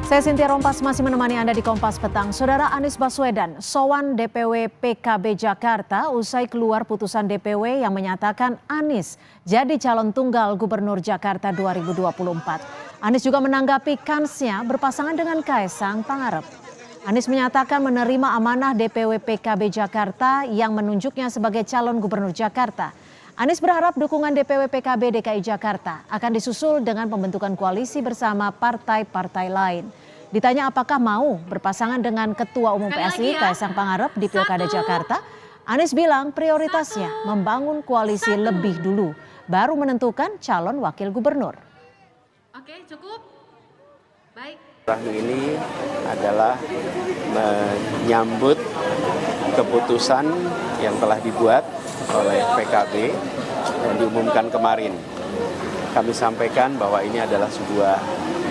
Saya Cynthia Rompas masih menemani Anda di Kompas Petang. Saudara Anies Baswedan, sowan DPW PKB Jakarta usai keluar putusan DPW yang menyatakan Anies jadi calon tunggal Gubernur Jakarta 2024. Anies juga menanggapi kansnya berpasangan dengan Kaesang Pangarep. Anies menyatakan menerima amanah DPW PKB Jakarta yang menunjuknya sebagai calon Gubernur Jakarta. Anies berharap dukungan DPW PKB DKI Jakarta akan disusul dengan pembentukan koalisi bersama partai-partai lain. Ditanya apakah mau berpasangan dengan Ketua Umum PSI Kaesang Pangarep di Pilkada Jakarta, Anies bilang prioritasnya membangun koalisi lebih dulu, baru menentukan calon wakil gubernur. Oke, cukup. Baik. Ini adalah menyambut keputusan yang telah dibuat oleh PKB dan diumumkan kemarin. Kami sampaikan bahwa ini adalah sebuah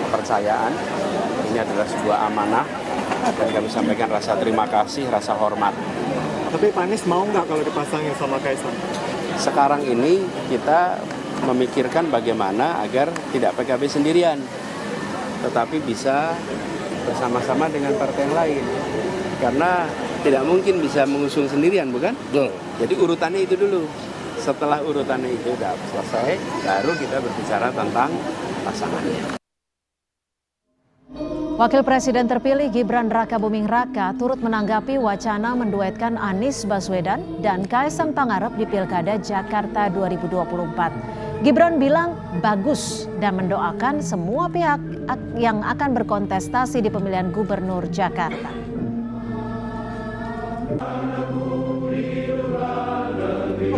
kepercayaan, ini adalah sebuah amanah, dan kami sampaikan rasa terima kasih, rasa hormat. Tapi Pak Anies mau nggak kalau dipasangin sama Kaesang? Sekarang ini kita memikirkan bagaimana agar tidak PKB sendirian, tetapi bisa bersama-sama dengan partai yang lain. Karena tidak mungkin bisa mengusung sendirian, bukan? Jadi urutannya itu dulu. Setelah urutannya itu sudah selesai, baru kita berbicara tentang pasangannya. Wakil Presiden terpilih Gibran Rakabuming Raka turut menanggapi wacana menduetkan Anies Baswedan dan Kaesang Pangarep di Pilkada Jakarta 2024. Gibran bilang bagus dan mendoakan semua pihak yang akan berkontestasi di pemilihan Gubernur Jakarta.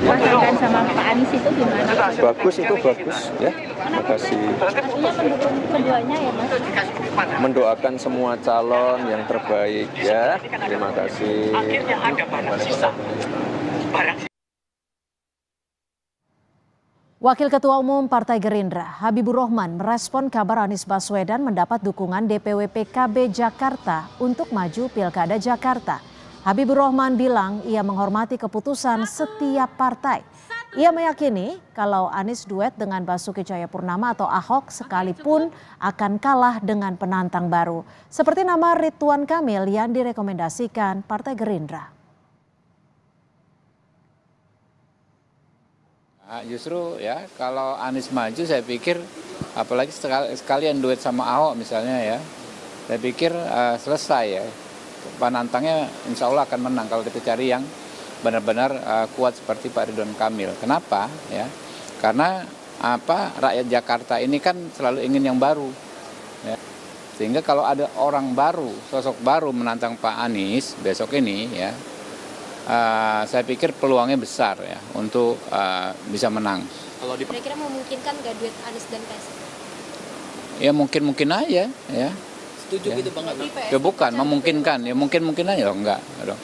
Pasangan sama Pak Anies itu gimana? Bagus, itu bagus ya. Terima kasih. Artinya mendukung keduanya ya Mas? Mendoakan semua calon yang terbaik ya. Terima kasih. Wakil Ketua Umum Partai Gerindra, Habibur Rahman merespon kabar Anies Baswedan mendapat dukungan DPW PKB Jakarta untuk maju Pilkada Jakarta. Habibur Rahman bilang ia menghormati keputusan setiap partai. Ia meyakini kalau Anies duet dengan Basuki Cahayapurnama atau Ahok sekalipun akan kalah dengan penantang baru. Seperti nama Ridwan Kamil yang direkomendasikan Partai Gerindra. Justru ya kalau Anies maju saya pikir apalagi sekalian duet sama Ahok misalnya ya. Saya pikir selesai ya. Penantangnya insya Allah akan menang kalau kita cari yang benar-benar kuat seperti Pak Ridwan Kamil. Kenapa? Ya, karena rakyat Jakarta ini kan selalu ingin yang baru. Ya. Sehingga kalau ada orang baru, sosok baru menantang Pak Anies besok ini, ya, saya pikir peluangnya besar ya untuk bisa menang. Kira-kira memungkinkan nggak duet Anies dan Kaesang? Ya mungkin aja, ya. Setuju gitu Bang? Ya bukan, memungkinkan. Ya mungkin aja loh, enggak dong.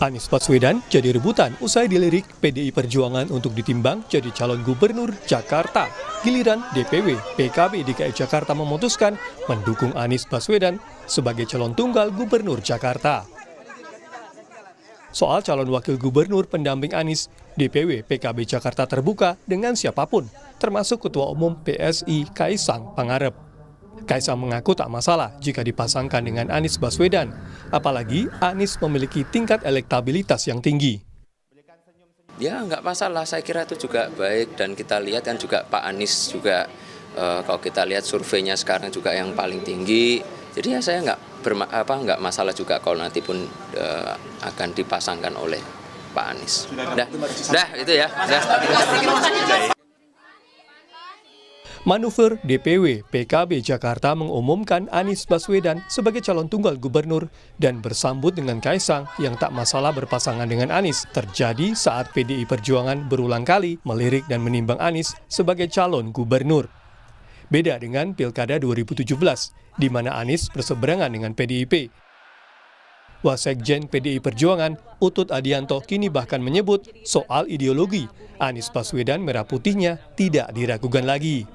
Anies Baswedan jadi rebutan usai dilirik PDI Perjuangan untuk ditimbang jadi calon gubernur Jakarta. Giliran DPW PKB DKI Jakarta memutuskan mendukung Anies Baswedan sebagai calon tunggal gubernur Jakarta. Soal calon wakil gubernur pendamping Anies, DPW PKB Jakarta terbuka dengan siapapun, termasuk Ketua Umum PSI Kaesang Pangarep. Kaesang mengaku tak masalah jika dipasangkan dengan Anies Baswedan, apalagi Anies memiliki tingkat elektabilitas yang tinggi. Ya nggak masalah, saya kira itu juga baik dan kita lihat kan juga Pak Anies juga kalau kita lihat surveinya sekarang juga yang paling tinggi. Jadi ya saya nggak masalah juga kalau nanti pun akan dipasangkan oleh Pak Anies. Dah itu ya. Manuver DPW PKB Jakarta mengumumkan Anies Baswedan sebagai calon tunggal gubernur dan bersambut dengan Kaesang yang tak masalah berpasangan dengan Anies terjadi saat PDI Perjuangan berulang kali melirik dan menimbang Anies sebagai calon gubernur. Beda dengan Pilkada 2017, di mana Anies berseberangan dengan PDIP. Wasekjen PDI Perjuangan, Utut Adianto, kini bahkan menyebut soal ideologi Anies Baswedan merah putihnya tidak diragukan lagi.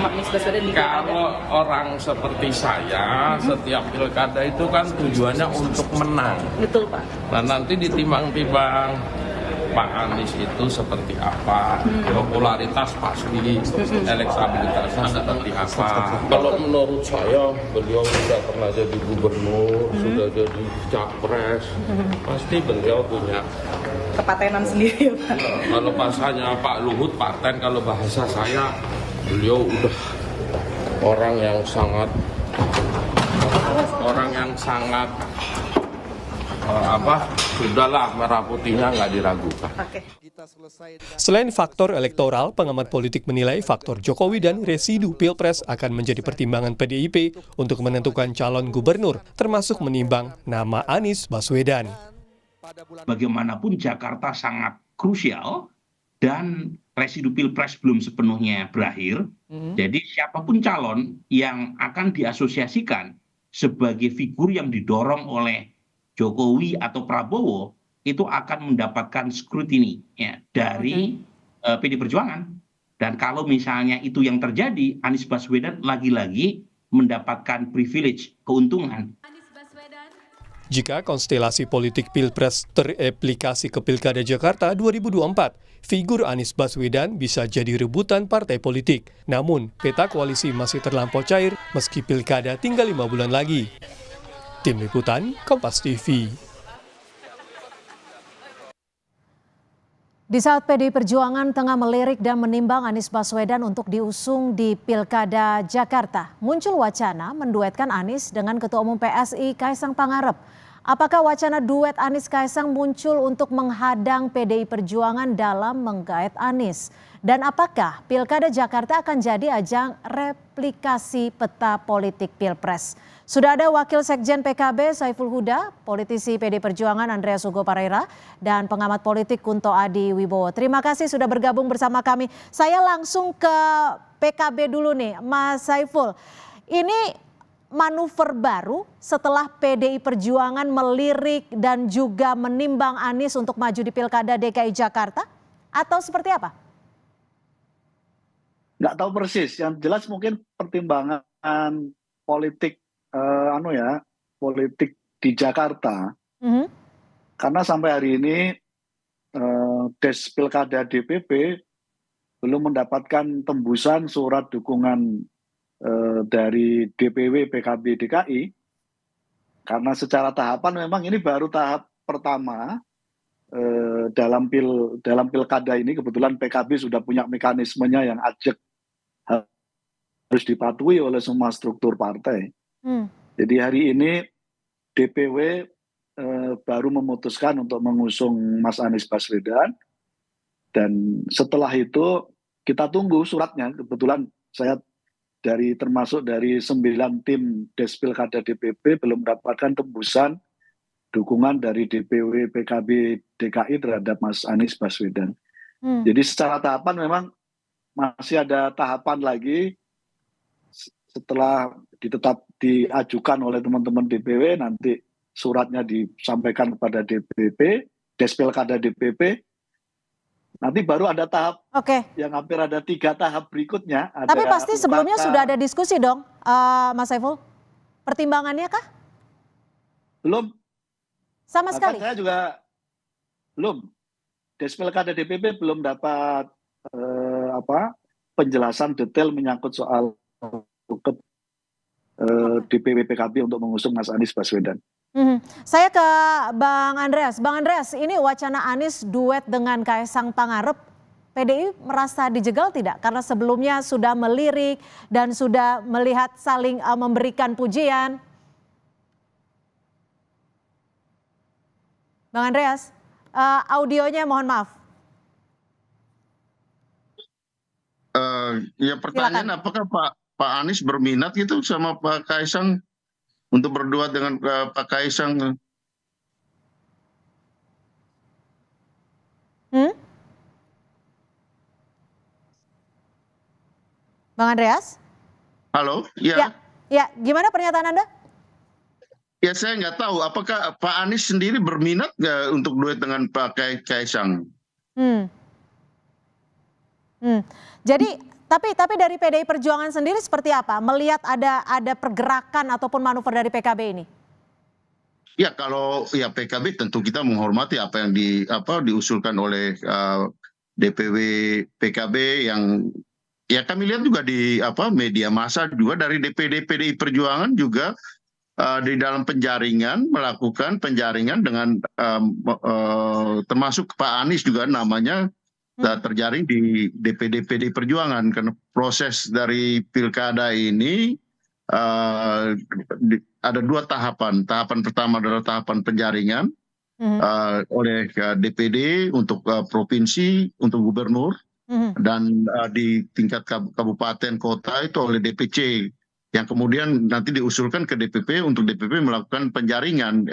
Kalau orang seperti saya, setiap pilkada itu kan tujuannya untuk menang. Betul Pak. Nah nanti ditimbang-timbang Pak Anies itu seperti apa, popularitas pasti, elektabilitasnya seperti apa. Kalau menurut saya, beliau sudah pernah jadi gubernur, sudah jadi capres, pasti beliau punya Kepatenan sendiri ya Pak. kalau bahasanya Pak Luhut paten, kalau bahasa saya beliau udah orang yang sangat sudahlah, merah putihnya nggak diragukan. Selain faktor elektoral, pengamat politik menilai faktor Jokowi dan residu Pilpres akan menjadi pertimbangan PDIP untuk menentukan calon gubernur, termasuk menimbang nama Anies Baswedan. Bagaimanapun Jakarta sangat krusial dan residu Pilpres belum sepenuhnya berakhir. Jadi siapapun calon yang akan diasosiasikan sebagai figur yang didorong oleh Jokowi atau Prabowo itu akan mendapatkan scrutiny ya, dari PD Perjuangan. Dan kalau misalnya itu yang terjadi, Anies Baswedan lagi-lagi mendapatkan privilege, keuntungan. Jika konstelasi politik Pilpres tereplikasi ke Pilkada Jakarta 2024, figur Anies Baswedan bisa jadi rebutan partai politik. Namun, peta koalisi masih terlampau cair meski Pilkada tinggal 5 bulan lagi. Tim Liputan, Kompas TV. Di saat PDI Perjuangan tengah melirik dan menimbang Anies Baswedan untuk diusung di Pilkada Jakarta, muncul wacana menduetkan Anies dengan Ketua Umum PSI Kaisang Pangarep. Apakah wacana duet Anies Kaisang muncul untuk menghadang PDI Perjuangan dalam menggait Anies? Dan apakah Pilkada Jakarta akan jadi ajang replikasi peta politik Pilpres? Sudah ada Wakil Sekjen PKB Saiful Huda, politisi PDI Perjuangan Andreas Hugo Parera, dan pengamat politik Kunto Adi Wibowo. Terima kasih sudah bergabung bersama kami. Saya langsung ke PKB dulu nih, Mas Saiful. Ini manuver baru setelah PDI Perjuangan melirik dan juga menimbang Anies untuk maju di Pilkada DKI Jakarta? Atau seperti apa? Nggak tahu persis, yang jelas mungkin pertimbangan politik politik di Jakarta. Karena sampai hari ini Des Pilkada DPP belum mendapatkan tembusan surat dukungan dari DPW PKB DKI, karena secara tahapan memang ini baru tahap pertama dalam pilkada ini. Kebetulan PKB sudah punya mekanismenya yang ajak harus dipatuhi oleh semua struktur partai. Jadi hari ini DPW baru memutuskan untuk mengusung Mas Anies Baswedan, dan setelah itu kita tunggu suratnya. Kebetulan saya termasuk dari 9 tim Des Pilkada DPP belum mendapatkan tembusan dukungan dari DPW PKB DKI terhadap Mas Anies Baswedan. Jadi secara tahapan memang masih ada tahapan lagi. Setelah diajukan oleh teman-teman DPW, nanti suratnya disampaikan kepada DPP, Des Pilkada DPP. Nanti baru ada tahap yang hampir ada 3 tahap berikutnya. Tapi pasti sebelumnya sudah ada diskusi dong, Mas Saiful? Pertimbangannya kah? Belum. Sama sekali? Saya juga belum. Des Pilkada DPP belum dapat penjelasan detail menyangkut soal DPW PKB untuk mengusung Mas Anies Baswedan. Saya ke Bang Andreas. Bang Andreas, ini wacana Anies duet dengan Kaisang Pangarep, PDI merasa dijegal tidak? Karena sebelumnya sudah melirik dan sudah melihat saling memberikan pujian. Bang Andreas, audionya mohon maaf. Ya pertanyaan, apakah Pak Anies berminat gitu sama Pak Kaisang untuk berdua dengan Pak Kaisang? Bang Andreas? Halo, ya. Ya, gimana pernyataan Anda? Ya saya nggak tahu, apakah Pak Anies sendiri berminat nggak untuk duet dengan Pak Kaisang? Jadi, tapi dari PDI Perjuangan sendiri seperti apa? Melihat ada pergerakan ataupun manuver dari PKB ini? Ya kalau ya PKB tentu kita menghormati apa yang diusulkan oleh DPW PKB yang ya kami lihat juga di media massa juga dari DPD PDI Perjuangan juga di dalam penjaringan melakukan penjaringan dengan termasuk Pak Anies juga namanya terjaring di DPD PDI Perjuangan karena proses dari pilkada ini ada 2 tahapan. Tahapan pertama adalah tahapan penjaringan oleh DPD untuk provinsi, untuk gubernur, dan di tingkat kabupaten kota itu oleh DPC, yang kemudian nanti diusulkan ke DPP untuk DPP melakukan penyaringan.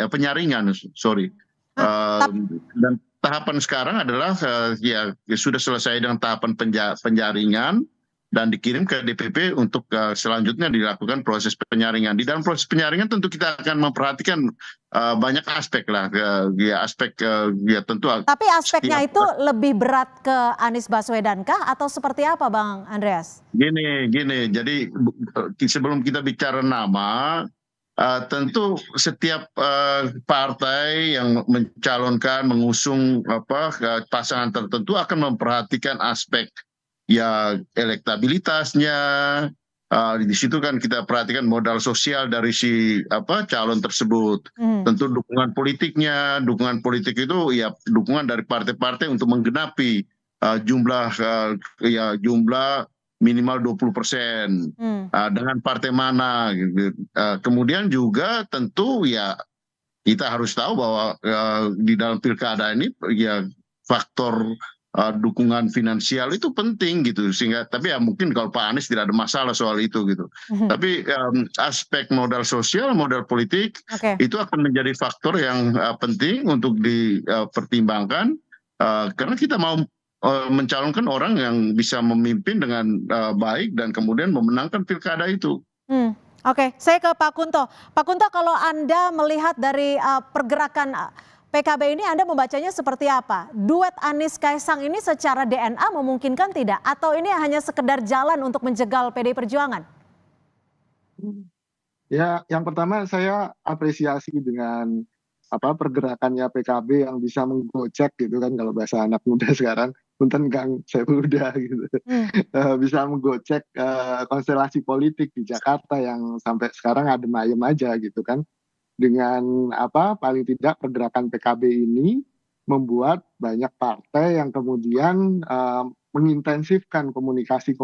Dan tahapan sekarang adalah ya sudah selesai dengan tahapan penjaringan dan dikirim ke DPP untuk selanjutnya dilakukan proses penyaringan. Di dalam proses penyaringan tentu kita akan memperhatikan banyak aspek lah, ya tentu. Tapi aspeknya itu lebih berat ke Anies Baswedan kah atau seperti apa, Bang Andreas? Gini, jadi sebelum kita bicara nama, tentu setiap partai yang mencalonkan, mengusung pasangan tertentu akan memperhatikan aspek ya elektabilitasnya. Di situ kan kita perhatikan modal sosial dari si calon tersebut. Tentu dukungan politiknya, dukungan politik itu ya dukungan dari partai-partai untuk menggenapi jumlah minimal 20% dengan partai mana gitu. Kemudian juga tentu ya kita harus tahu bahwa di dalam pilkada ini ya faktor dukungan finansial itu penting gitu, sehingga tapi ya mungkin kalau Pak Anies tidak ada masalah soal itu gitu. Tapi aspek modal sosial, modal politik itu akan menjadi faktor yang penting untuk dipertimbangkan karena kita mau mencalonkan orang yang bisa memimpin dengan baik dan kemudian memenangkan pilkada itu. Oke, saya ke Pak Kunto. Pak Kunto, kalau Anda melihat dari pergerakan PKB ini, Anda membacanya seperti apa? Duet Anies Kaisang ini secara DNA memungkinkan tidak? Atau ini hanya sekedar jalan untuk menjegal PDI Perjuangan? Ya, yang pertama saya apresiasi dengan pergerakannya PKB yang bisa menggocek gitu kan, kalau bahasa anak muda sekarang, punten Kang Saifuddha gitu. Bisa menggocek konstelasi politik di Jakarta yang sampai sekarang adem ayem aja gitu kan. Dengan paling tidak pergerakan PKB ini membuat banyak partai yang kemudian mengintensifkan komunikasi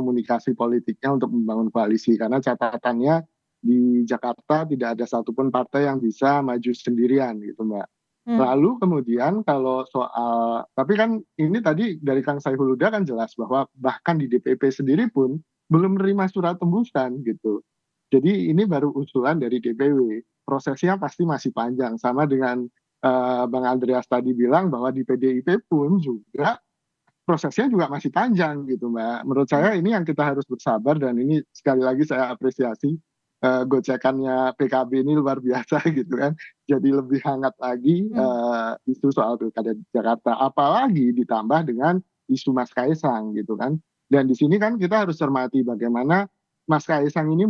politiknya untuk membangun koalisi, karena catatannya di Jakarta tidak ada satupun partai yang bisa maju sendirian gitu, Mbak. Lalu kemudian kalau soal, tapi kan ini tadi dari Kang Saifuddha kan jelas bahwa bahkan di DPP sendiri pun belum menerima surat tembusan gitu. Jadi ini baru usulan dari DPW. Prosesnya pasti masih panjang. Sama dengan Bang Andreas tadi bilang bahwa di PDIP pun juga prosesnya juga masih panjang gitu, Mbak. Menurut saya ini yang kita harus bersabar, dan ini sekali lagi saya apresiasi gocekannya PKB ini luar biasa gitu kan. Jadi lebih hangat lagi isu soal pilkada di Jakarta. Apalagi ditambah dengan isu Mas Kaisang gitu kan. Dan di sini kan kita harus cermati bagaimana Mas Kaisang ini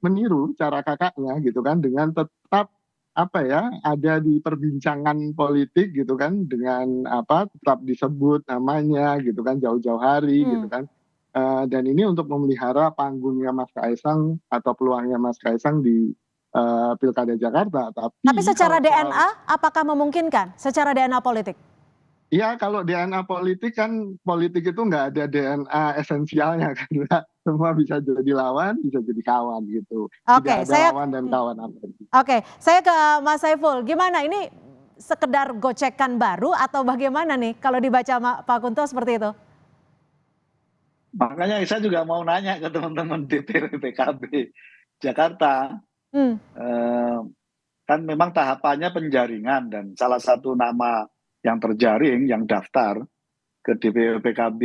meniru cara kakaknya gitu kan, dengan tetap ada di perbincangan politik gitu kan, dengan tetap disebut namanya gitu kan jauh-jauh hari gitu kan. Dan ini untuk memelihara panggungnya Mas Kaisang atau peluangnya Mas Kaisang di Pilkada Jakarta. Tapi secara DNA apakah memungkinkan secara DNA politik? Iya, kalau DNA politik kan, politik itu nggak ada DNA esensialnya kan, semua bisa jadi lawan, bisa jadi kawan gitu. Tidak ada lawan dan kawan apa. Oke, saya ke Mas Saiful. Gimana ini, sekedar gocekan baru atau bagaimana nih kalau dibaca Pak Kunto seperti itu? Makanya saya juga mau nanya ke teman-teman DPW PKB Jakarta. Kan memang tahapannya penjaringan, dan salah satu nama yang terjaring, yang daftar ke DPW PKB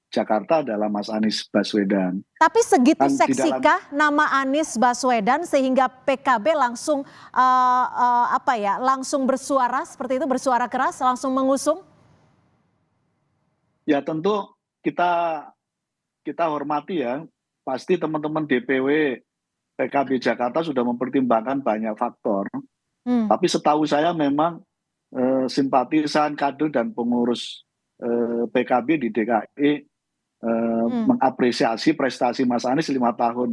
Jakarta adalah Mas Anies Baswedan. Tapi segitu seksikah nama Anies Baswedan sehingga PKB langsung langsung bersuara seperti itu, bersuara keras, langsung mengusung? Ya tentu kita hormati ya. Pasti teman-teman DPW PKB Jakarta sudah mempertimbangkan banyak faktor. Tapi setahu saya memang simpatisan, kader dan pengurus PKB di DKI mengapresiasi prestasi Mas Anies 5 tahun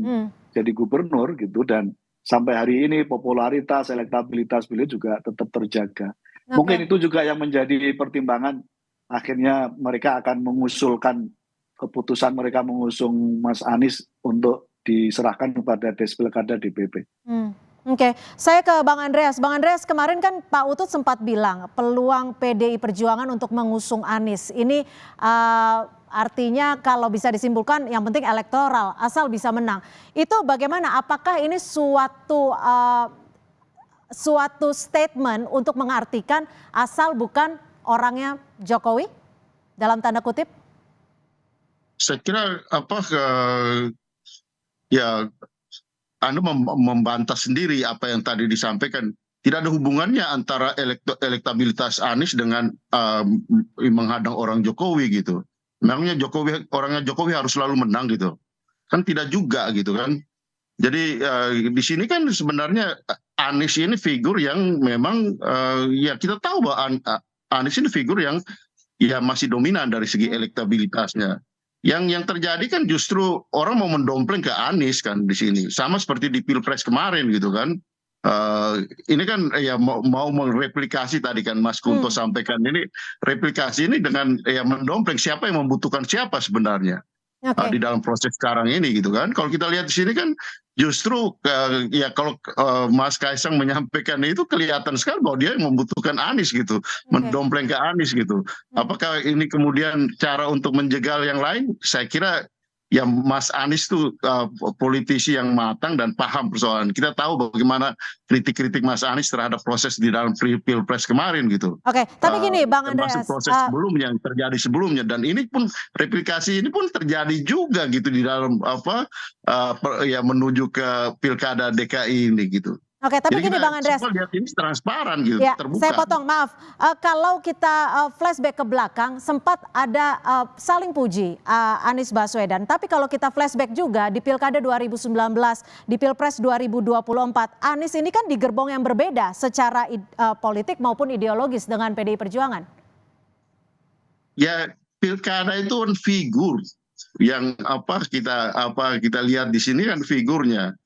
jadi gubernur gitu, dan sampai hari ini popularitas, elektabilitas beliau juga tetap terjaga. Mungkin itu juga yang menjadi pertimbangan akhirnya mereka akan mengusulkan keputusan mereka mengusung Mas Anies untuk diserahkan kepada Despilkada DPP. Oke, saya ke Bang Andreas. Bang Andreas, kemarin kan Pak Utut sempat bilang peluang PDI Perjuangan untuk mengusung Anies ini artinya kalau bisa disimpulkan yang penting elektoral, asal bisa menang. Itu bagaimana? Apakah ini suatu statement untuk mengartikan asal bukan orangnya Jokowi dalam tanda kutip? Saya kira ya Anda membantah sendiri apa yang tadi disampaikan. Tidak ada hubungannya antara elektabilitas Anies dengan menghadang orang Jokowi gitu. Memangnya orangnya Jokowi harus selalu menang gitu? Kan tidak juga gitu kan. Jadi di sini kan sebenarnya Anies ini figur yang memang ya kita tahu bahwa Anies ini figur yang ya masih dominan dari segi elektabilitasnya. Yang terjadi kan justru orang mau mendompleng ke Anies kan di sini, sama seperti di Pilpres kemarin gitu kan. Ini kan ya mau mereplikasi tadi kan Mas Kunto sampaikan, ini replikasi ini dengan ya mendompleng siapa yang membutuhkan siapa sebenarnya di dalam proses sekarang ini gitu kan. Kalau kita lihat di sini kan justru ya kalau Mas Kaisang menyampaikan itu kelihatan sekali bahwa dia membutuhkan Anies gitu, mendompleng ke Anies gitu. Apakah ini kemudian cara untuk menjegal yang lain? Saya kira ya Mas Anies tuh politisi yang matang dan paham persoalan. Kita tahu bagaimana kritik-kritik Mas Anies terhadap proses di dalam Pilpres kemarin gitu. Oke, tapi gini Bang Andreas. Termasuk proses sebelumnya yang terjadi sebelumnya, dan ini pun replikasi ini pun terjadi juga gitu di dalam ya menuju ke Pilkada DKI ini gitu. Oke, tapi gini Bang Andreas. Lihat ini transparan gitu, ya, terbuka. Saya potong, maaf. Kalau kita flashback ke belakang, sempat ada saling puji Anies Baswedan. Tapi kalau kita flashback juga di Pilkada 2019, di Pilpres 2024, Anies ini kan di gerbong yang berbeda secara politik maupun ideologis dengan PDI Perjuangan. Ya, Pilkada itu kan figur yang kita lihat di sini kan figurnya.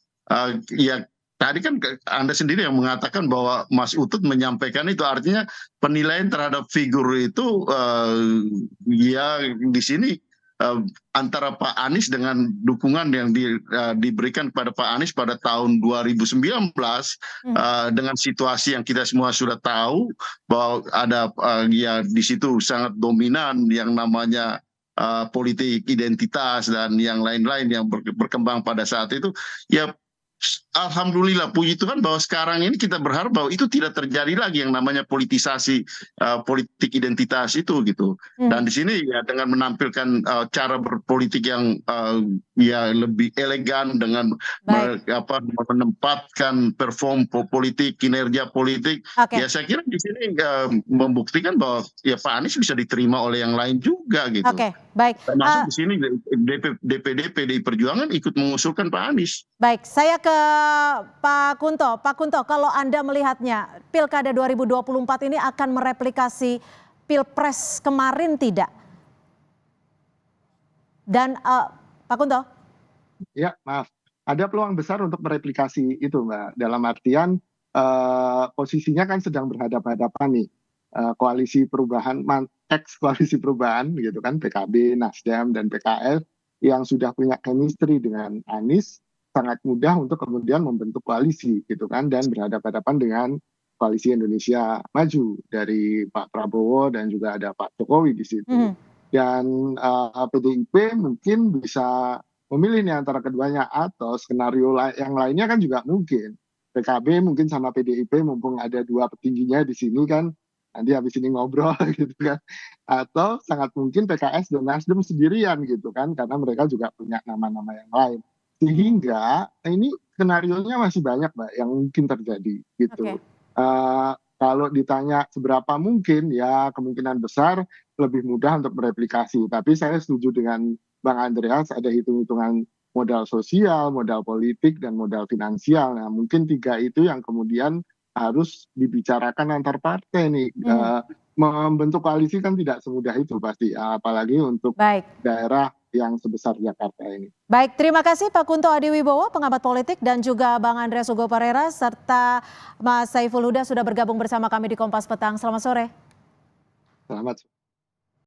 Ya tadi kan Anda sendiri yang mengatakan bahwa Mas Utut menyampaikan itu, artinya penilaian terhadap figur itu ya di sini antara Pak Anies dengan dukungan yang diberikan kepada Pak Anies pada tahun 2019 dengan situasi yang kita semua sudah tahu bahwa ada ya di situ sangat dominan yang namanya politik identitas dan yang lain-lain yang berkembang pada saat itu. Ya alhamdulillah, puji Tuhan bahwa sekarang ini kita berharap bahwa itu tidak terjadi lagi yang namanya politisasi politik identitas itu gitu. Dan di sini ya dengan menampilkan cara berpolitik yang ya lebih elegan dengan menempatkan perform politik, kinerja politik. Ya saya kira di sini membuktikan bahwa ya Pak Anies bisa diterima oleh yang lain juga gitu. Baik. Termasuk di sini DPD PDI Perjuangan ikut mengusulkan Pak Anies. Baik, saya ke Pak Kunto. Pak Kunto, kalau Anda melihatnya Pilkada 2024 ini akan mereplikasi Pilpres kemarin tidak? Dan Pak Kunto? Ya, maaf. Ada peluang besar untuk mereplikasi itu, Mbak. Dalam artian posisinya kan sedang berhadapan-hadapan nih. Koalisi perubahan, ex-koalisi perubahan gitu kan, PKB, Nasdem, dan PKS yang sudah punya chemistry dengan Anies, sangat mudah untuk kemudian membentuk koalisi gitu kan, dan berhadapan-hadapan dengan koalisi Indonesia Maju dari Pak Prabowo dan juga ada Pak Jokowi di situ. Dan PDIP mungkin bisa memilih nih antara keduanya, atau skenario yang lainnya kan juga mungkin. PKB mungkin sama PDIP mumpung ada dua petingginya di sini kan, nanti habis ini ngobrol gitu kan. Atau sangat mungkin PKS dan Nasdem sendirian gitu kan, karena mereka juga punya nama-nama yang lain. Sehingga ini skenarionya masih banyak Mbak yang mungkin terjadi gitu. Kalau ditanya seberapa mungkin, ya kemungkinan besar lebih mudah untuk mereplikasi. Tapi saya setuju dengan Bang Andreas, ada hitung-hitungan modal sosial, modal politik, dan modal finansial. Nah mungkin tiga itu yang kemudian harus dibicarakan antar partai nih. Membentuk koalisi kan tidak semudah itu pasti, apalagi untuk daerah yang sebesar Jakarta ini. Baik, terima kasih Pak Kunto Adiwibowo, pengamat politik, dan juga Bang Andreas Hugo Parera, serta Mas Saiful Huda sudah bergabung bersama kami di Kompas Petang. Selamat sore. Selamat.